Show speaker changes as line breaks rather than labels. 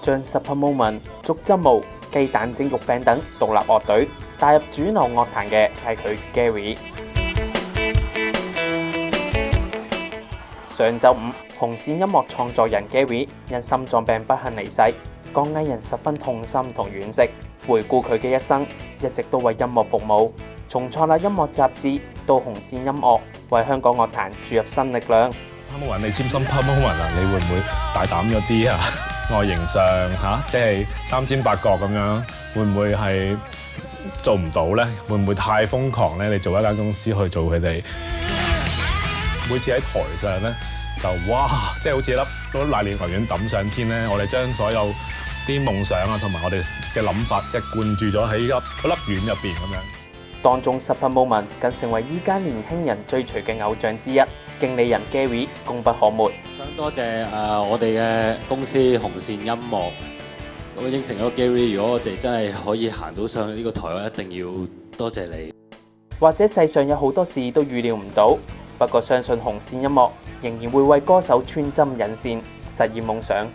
將 Supper Moment、竹針舞、雞蛋蒸肉餅等獨立樂隊帶入主流樂壇嘅係佢 Gary。上週五，紅線音樂創作人 Gary 因心臟病不幸離世，歌藝人十分痛心同惋惜。回顧佢嘅一生，一直都為音樂服務，從創立音樂雜誌到紅線音樂，為香港樂壇注入新力量。
Supper Moment，你簽新 Supper Moment啊？你會唔會大膽咗啲啊？外形上即係三尖八角咁樣，會唔會係做唔到咧？會唔會太瘋狂咧？你做一間公司去做佢哋，每次喺台上咧就哇，即係好似粒瀨尿牛丸抌上天咧。我哋將所有啲夢想啊，同埋我哋嘅諗法，即係灌注咗喺嗰粒丸入邊咁樣。
當中 Supper Moment 更成為依家年輕人追隨嘅偶像之一，經理人 Gary 功不可沒。
想多謝我哋嘅公司紅線音樂，咁應承咗 Gary，如果我哋真係可以行到上呢個台，我一定要多謝你。
或者世上有好多事都預料唔到，不過相信紅線音樂仍然會為歌手穿針引線，實現夢想。